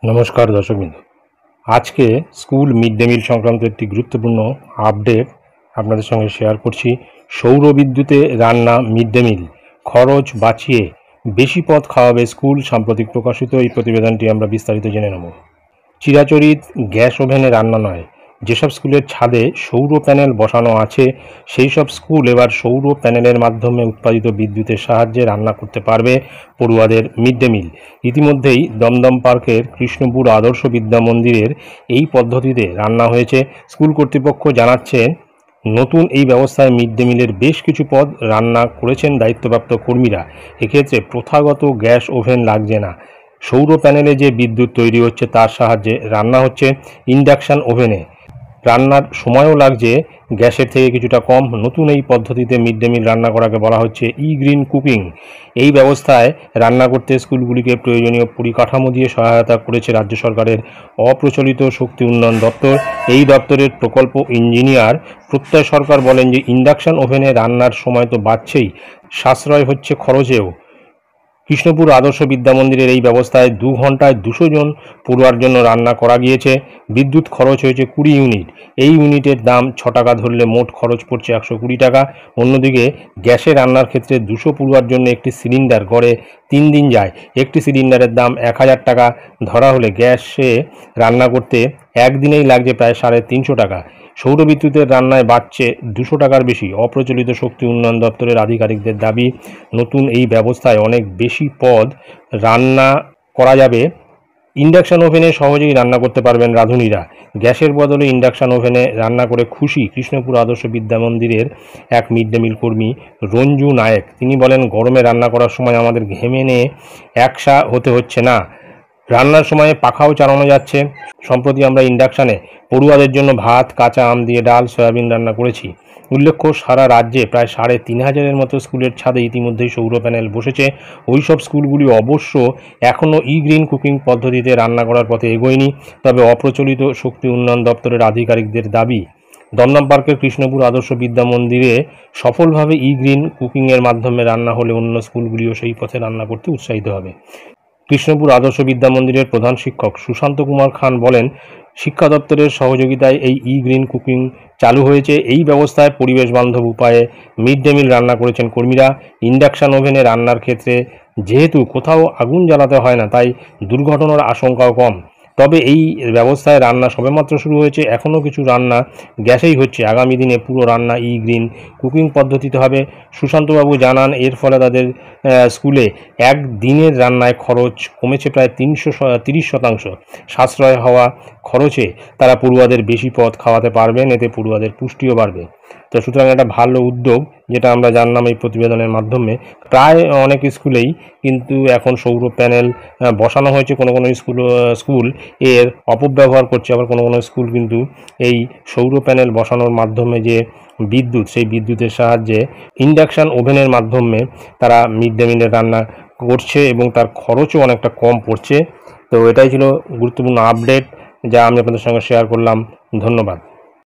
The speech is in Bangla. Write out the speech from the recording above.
নমস্কার দর্শকবৃন্দ। আজকে স্কুল মিড ডে মিল সংক্রান্ত একটি গুরুত্বপূর্ণ আপডেট আপনাদের সঙ্গে শেয়ার করছি। সৌর বিদ্যুতে রান্না মিড ডে মিল, খরচ বাঁচিয়ে বেশি পদ খাওয়াবে স্কুল। সাম্প্রতিক প্রকাশিত এই প্রতিবেদনটি আমরা বিস্তারিত জেনে নেব। চিরাচরিত গ্যাস ওভেনে রান্না নয়, যেসব স্কুলের ছাদে সৌর প্যানেল বসানো আছে সেই সব স্কুল এবার সৌর প্যানেলের মাধ্যমে উৎপাদিত বিদ্যুতের সাহায্যে রান্না করতে পারবে পড়ুয়াদের মিড ডে মিল। ইতিমধ্যেই দমদম পার্কের কৃষ্ণপুর আদর্শ বিদ্যা মন্দিরের এই পদ্ধতিতে রান্না হয়েছে। স্কুল কর্তৃপক্ষ জানাচ্ছে, নতুন এই ব্যবস্থায় মিড ডে মিলের বেশ কিছু পদ রান্না করেছেন দায়িত্বপ্রাপ্ত কর্মীরা। এক্ষেত্রে প্রথাগত গ্যাস ওভেন লাগছে না। সৌর প্যানেলে যে বিদ্যুৎ তৈরি হচ্ছে তার সাহায্যে রান্না হচ্ছে। ইন্ডাকশান ওভেনে রান্নার সময়ও লাগছে গ্যাসের থেকে কিছুটা কম। নতুন এই পদ্ধতিতে মিড ডে মিল রান্না করাকে বলা হচ্ছে গ্রিন কুকিং। এই ব্যবস্থায় রান্না করতে স্কুলগুলিকে প্রয়োজনীয় পরিকাঠামো দিয়ে সহায়তা করেছে রাজ্য সরকারের অপ্রচলিত শক্তি উন্নয়ন দপ্তর। এই দপ্তরের প্রকল্প ইঞ্জিনিয়ার প্রত্যয় সরকার বলেন যে ইন্ডাকশান ওভেনে রান্নার সময় তো বাড়ছেই, সাশ্রয় হচ্ছে খরচেও। কৃষ্ণপুর আদর্শ বিদ্যা মন্দিরের এই ব্যবস্থায় 2 ঘন্টায় 200 জন পড়ুয়ার জন্য রান্না করা গিয়েছে। বিদ্যুৎ খরচ হয়েছে 20 ইউনিট। এই ইউনিটের দাম 6 টাকা ধরলে মোট খরচ পড়ছে 120 টাকা। অন্যদিকে গ্যাসে রান্নার ক্ষেত্রে 200 পড়ুয়ার জন্য একটি সিলিন্ডার গড়ে 3 দিন যায়। একটি সিলিন্ডারের দাম 1000 টাকা ধরা হলে গ্যাসে রান্না করতে একদিনেই লাগছে প্রায় 350 টাকা। সৌর বিদ্যুতের রান্নায় বাড়ছে 200 টাকার বেশি। অপ্রচলিত শক্তি উন্নয়ন দপ্তরের আধিকারিকদের দাবি, নতুন এই ব্যবস্থায় অনেক বেশি পদ রান্না করা যাবে। ইন্ডাকশান ওভেনে সহজেই রান্না করতে পারবেন রাঁধুনিরা। গ্যাসের বদলে ইন্ডাকশান ওভেনে রান্না করে খুশি কৃষ্ণপুর আদর্শ বিদ্যা মন্দিরের এক মিড ডে মিল কর্মী রঞ্জু নায়েক। তিনি বলেন, গরমে রান্না করার সময় আমাদের ঘেমে নিয়ে একসা হতে হচ্ছে না, রান্নার সময়ে পাখাও চালানো যাচ্ছে। সম্প্রতি আমরা ইন্ডাকশানে পড়ুয়াদের জন্য ভাত, কাঁচা আম দিয়ে ডাল, সয়াবিন রান্না করেছি। উল্লেখ্য, সারা রাজ্যে প্রায় 3500-এর মতো স্কুলের ছাদে ইতিমধ্যেই সৌর প্যানেল বসেছে। ওইসব স্কুলগুলি অবশ্য এখনও গ্রিন কুকিং পদ্ধতিতে রান্না করার পথে এগোয়নি। তবে অপ্রচলিত শক্তি উন্নয়ন দপ্তরের আধিকারিকদের দাবি, দমদম পার্কের কৃষ্ণপুর আদর্শ বিদ্যা মন্দিরে সফলভাবে গ্রিন কুকিংয়ের মাধ্যমে রান্না হলে অন্য স্কুলগুলিও সেই পথে রান্না করতে উৎসাহিত হবে। কৃষ্ণপুর আদর্শ বিদ্যা মন্দিরের প্রধান শিক্ষক সুশান্ত কুমার খান বলেন, শিক্ষা দপ্তরের সহযোগিতায় এই গ্রিন কুকিং চালু হয়েছে। এই ব্যবস্থায় পরিবেশ বান্ধব উপায়ে মিড ডে মিল রান্না করেছেন কর্মীরা। ইন্ডাকশান ওভেনে রান্নার ক্ষেত্রে যেহেতু কোথাও আগুন জ্বালাতে হয় না, তাই দুর্ঘটনার আশঙ্কাও কম। তবে এই ব্যবস্থায় রান্না সবেমাত্র শুরু হয়েছে, এখনও কিছু রান্না গ্যাসেই হচ্ছে। আগামী দিনে পুরো রান্না গ্রিন কুকিং পদ্ধতিতে হবে। সুশান্তবাবু জানান, এর ফলে তাদের স্কুলে এক দিনের রান্নায় খরচ কমেছে প্রায় 30%। সাশ্রয় হওয়া খরচে তারা পড়ুয়াদের বেশি পদ খাওয়াতে পারবেন, এতে পড়ুয়াদের পুষ্টিও বাড়বে। তো সুতরাং একটা ভালো উদ্যোগ, যেটা আমরা জানলাম এই প্রতিবেদনের মাধ্যমে। প্রায় অনেক স্কুলেই কিন্তু এখন সৌর প্যানেল বসানো হয়েছে। কোনো কোনো স্কুল এর অপব্যবহার করছে, আবার কোনো কোনো স্কুল কিন্তু এই সৌর প্যানেল বসানোর মাধ্যমে যে বিদ্যুৎ, সেই বিদ্যুতের সাহায্যে ইন্ডাকশান ওভেনের মাধ্যমে তারা মিড ডে মিলের রান্না করছে এবং তার খরচও অনেকটা কম পড়ছে। তো এটাই ছিল গুরুত্বপূর্ণ আপডেট যা আমি আপনাদের সঙ্গে শেয়ার করলাম। ধন্যবাদ।